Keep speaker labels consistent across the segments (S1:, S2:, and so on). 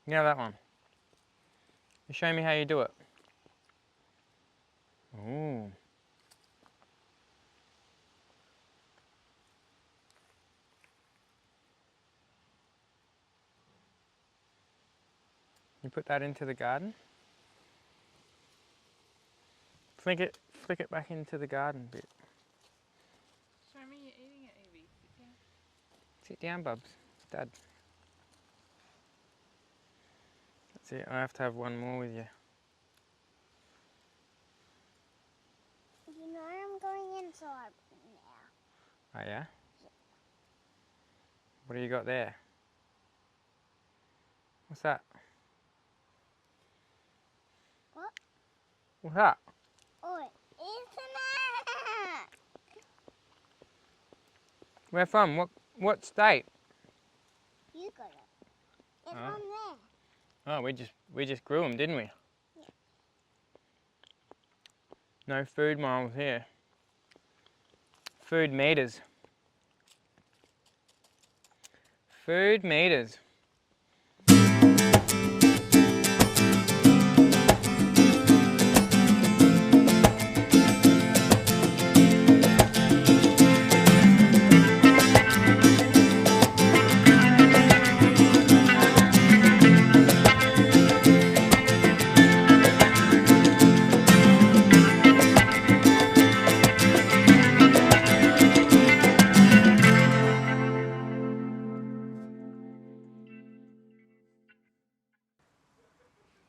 S1: You know that one. You show me how you do it. Ooh. You put that into the garden. Flick it back into the garden a bit.
S2: Show me you're eating it, Evie. Sit down.
S1: Sit down, Bubs. Dad. That's it. I have to have one more with you.
S3: You know I'm going inside now.
S1: Oh yeah? What do you got there? What's that?
S3: What?
S1: What's that?
S3: Oh, it's an
S1: Where from? What state?
S3: You got it. It's
S1: Oh.
S3: on there.
S1: Oh, we just grew them, didn't we?
S3: Yeah.
S1: No food miles here. Food meters. Food meters.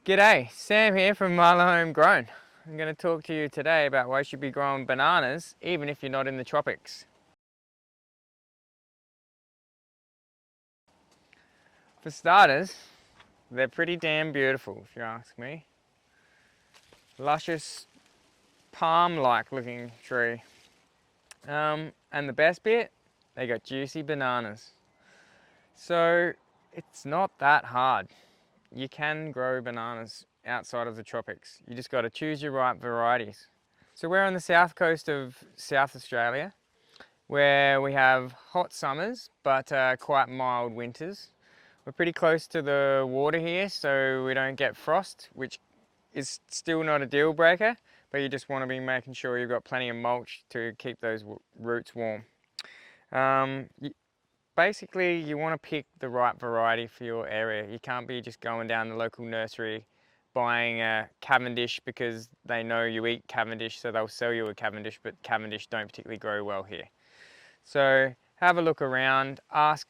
S1: G'day, Sam here from Marla Homegrown. I'm going to talk to you today about why you should be growing bananas even if you're not in the tropics. For starters, they're pretty damn beautiful if you ask me. Luscious, palm-like looking tree. And the best bit, they got juicy bananas. So it's not that hard. You can grow bananas outside of the tropics. You just got to choose your right varieties. So we're on the south coast of South Australia, where we have hot summers but quite mild winters. We're pretty close to the water here, so we don't get frost, which is still not a deal breaker, but you just want to be making sure you've got plenty of mulch to keep those roots warm. Basically, you want to pick the right variety for your area. You can't be just going down the local nursery buying a Cavendish because they know you eat Cavendish, so they'll sell you a Cavendish, but Cavendish don't particularly grow well here. So have a look around, ask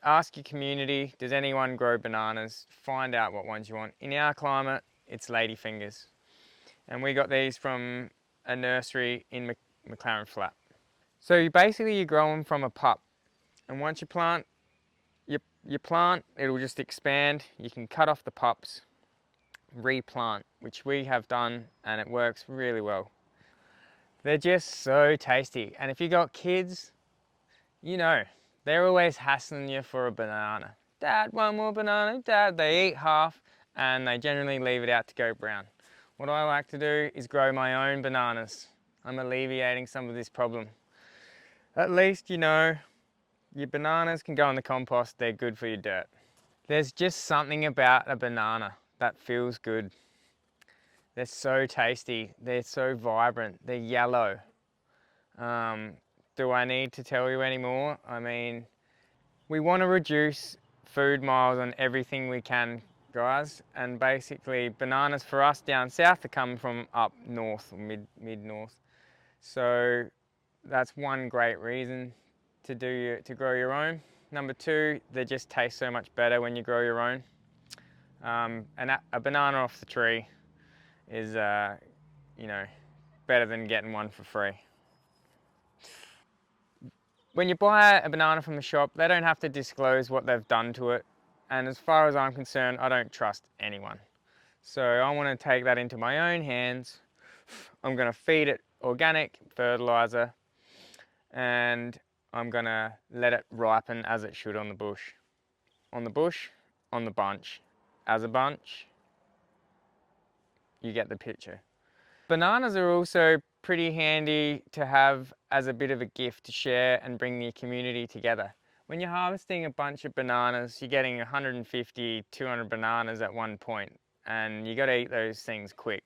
S1: your community, does anyone grow bananas? Find out what ones you want. In our climate, it's ladyfingers. And we got these from a nursery in McLaren Flat. So you grow them from a pup. And once you plant, it'll just expand. You can cut off the pups, replant, which we have done, and it works really well. They're just so tasty. And if you got kids, you know, they're always hassling you for a banana. Dad, one more banana. Dad, they eat half and they generally leave it out to go brown. What I like to do is grow my own bananas. I'm alleviating some of this problem. At least, you know, your bananas can go in the compost, they're good for your dirt. There's just something about a banana that feels good. They're so tasty, they're so vibrant, they're yellow. Do I need to tell you anymore? I mean, we want to reduce food miles on everything we can, guys, and basically bananas for us down south are coming from up north, or mid-north. So that's one great reason to grow your own. Number two, they just taste so much better when you grow your own. And a banana off the tree is, you know, better than getting one for free. When you buy a banana from the shop, they don't have to disclose what they've done to it. And as far as I'm concerned, I don't trust anyone. So I want to take that into my own hands. I'm going to feed it organic fertilizer and I'm going to let it ripen as it should on the bush. On the bush, on the bunch. As a bunch, you get the picture. Bananas are also pretty handy to have as a bit of a gift to share and bring the community together. when you're harvesting a bunch of bananas, you're getting 150, 200 bananas at one point, and you got to eat those things quick.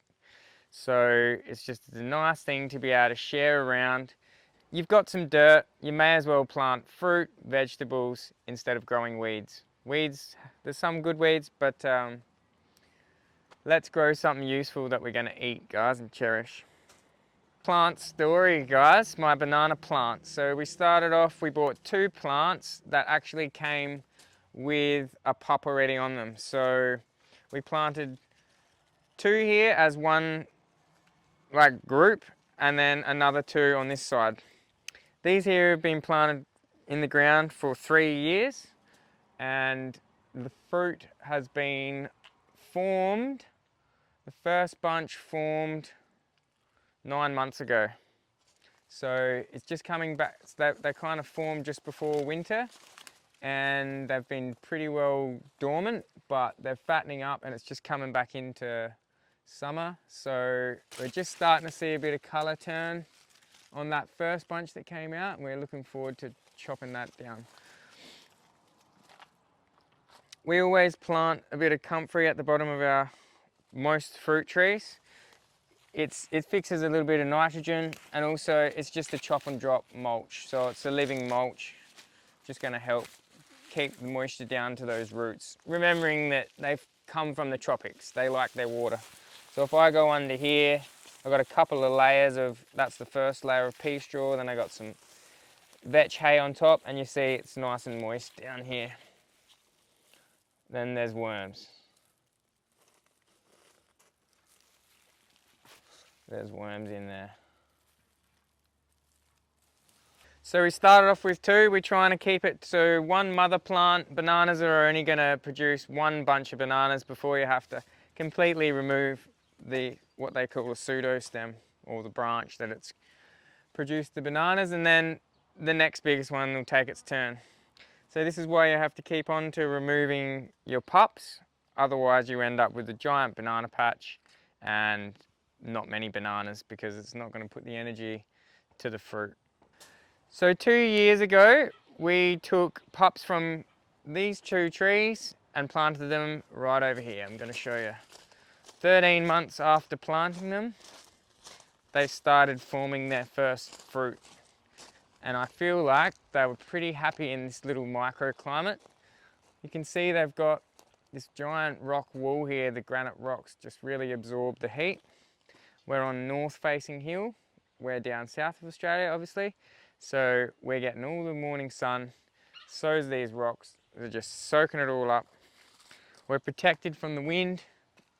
S1: So it's just a nice thing to be able to share around. You've got some dirt, you may as well plant fruit, vegetables, instead of growing weeds. Weeds, there's some good weeds, but let's grow something useful that we're going to eat, guys, and cherish. Plant story, guys, my banana plants. So we started off, we bought 2 plants that actually came with a pup already on them. So we planted 2 here as one like group, and then another 2 on this side. These here have been planted in the ground for 3 years, and the fruit has been formed. The first bunch formed 9 months ago. So it's just coming back. They kind of formed just before winter, and they've been pretty well dormant, but they're fattening up and it's just coming back into summer. So we're just starting to see a bit of colour turn on that first bunch that came out, and we're looking forward to chopping that down. We always plant a bit of comfrey at the bottom of our most fruit trees. It fixes a little bit of nitrogen, and also it's just a chop and drop mulch. So it's a living mulch, just going to help keep the moisture down to those roots. Remembering that they've come from the tropics, they like their water. So if I go under here, I've got a couple of layers of, that's the first layer of pea straw, then I got some vetch hay on top, and you see it's nice and moist down here. Then there's worms. There's worms in there. So we started off with 2. We're trying to keep it to 1 mother plant. Bananas are only going to produce 1 bunch of bananas before you have to completely remove what they call a pseudo-stem, or the branch that it's produced the bananas, and then the next biggest one will take its turn. So this is why you have to keep on to removing your pups, otherwise you end up with a giant banana patch and not many bananas, because it's not going to put the energy to the fruit. So 2 years ago we took pups from these 2 trees and planted them right over here. I'm going to show you. 13 months after planting them, they started forming their first fruit. And I feel like they were pretty happy in this little microclimate. You can see they've got this giant rock wall here. The granite rocks just really absorb the heat. We're on north facing hill. We're down south of Australia, obviously. So we're getting all the morning sun. So's these rocks. They're just soaking it all up. We're protected from the wind,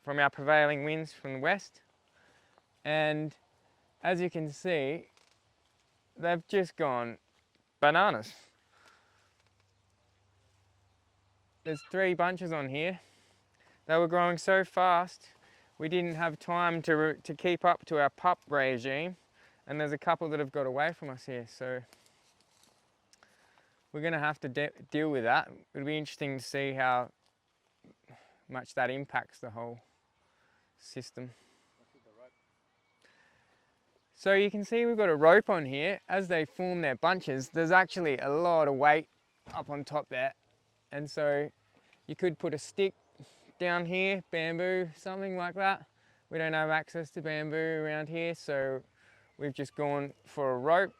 S1: from our prevailing winds from the west. And as you can see, they've just gone bananas. There's 3 bunches on here. They were growing so fast, we didn't have time to keep up to our pup regime, and there's a couple that have got away from us here. So we're going to have to deal with that. It'll be interesting to see how much that impacts the whole system. So you can see we've got a rope on here. As they form their bunches, there's actually a lot of weight up on top there. And so you could put a stick down here, bamboo, something like that. We don't have access to bamboo around here, so we've just gone for a rope.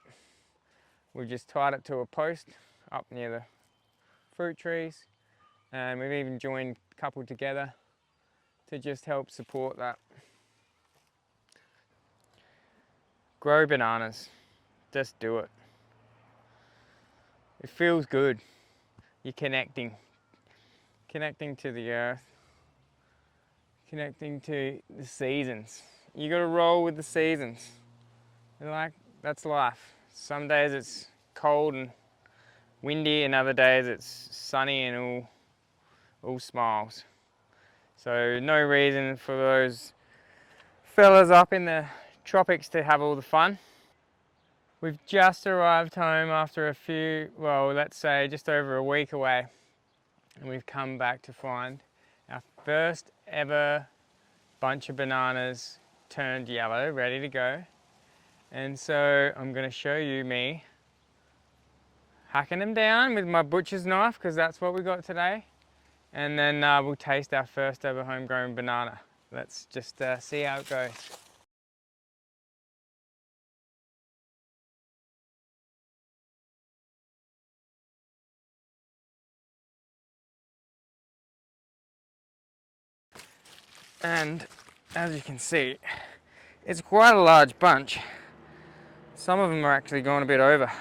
S1: We've just tied it to a post up near the fruit trees. And we've even joined a couple together to just help support that. Grow bananas, just do it. It feels good. You're connecting to the earth, connecting to the seasons. You got to roll with the seasons. Like, that's life. Some days it's cold and windy, and other days it's sunny and all smiles. So no reason for those fellas up in the tropics to have all the fun. We've just arrived home after a few, well, let's say just over a week away, and we've come back to find our first ever bunch of bananas turned yellow, ready to go. And so I'm going to show you me hacking them down with my butcher's knife because that's what we got today. And then we'll taste our first ever homegrown banana. Let's just see how it goes. And as you can see, it's quite a large bunch. Some of them are actually going a bit over.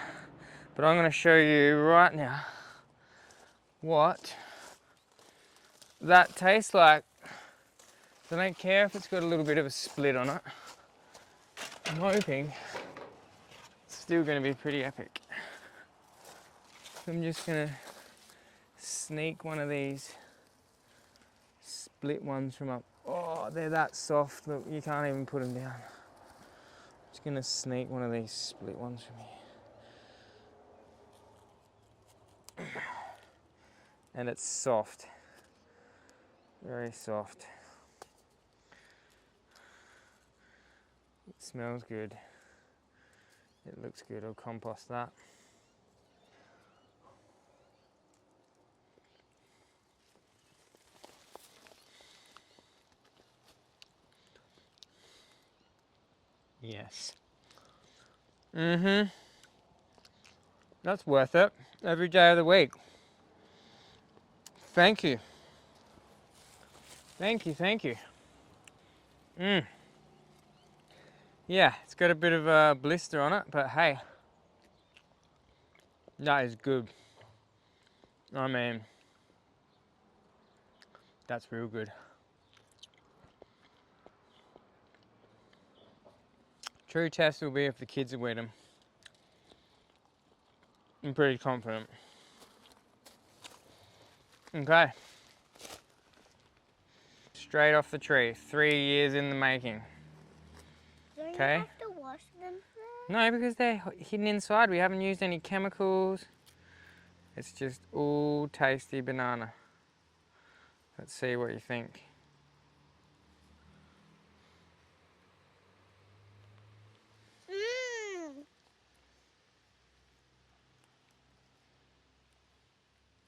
S1: But I'm going to show you right now what that tastes like. So I don't care if it's got a little bit of a split on it. I'm hoping it's still going to be pretty epic. So I'm just going to sneak one of these split ones from up. Oh, they're that soft, look, you can't even put them down. Just going to sneak one of these split ones from here. And it's soft, very soft. It smells good. It looks good. I'll compost that. Yes. That's worth it. Every day of the week. Thank you. Thank you, thank you. Yeah, it's got a bit of a blister on it, but hey, that is good. I mean, that's real good. True test will be if the kids will eat them. I'm pretty confident. Okay. Straight off the tree, 3 years in the making.
S3: Don't
S1: Okay.
S3: you have to wash them first?
S1: No, because they're hidden inside. We haven't used any chemicals. It's just all tasty banana. Let's see what you think.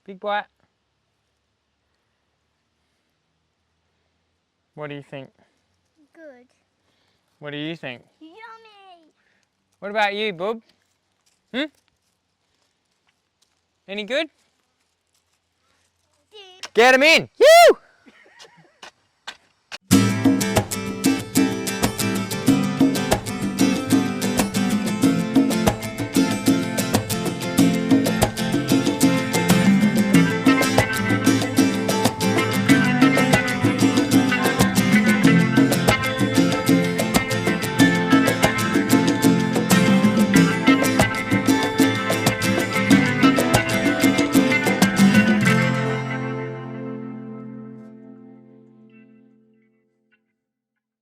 S1: Big bite. What do you think?
S3: Good.
S1: What do you think?
S3: Yummy.
S1: What about you, bub? Any good? Get him in! Woo!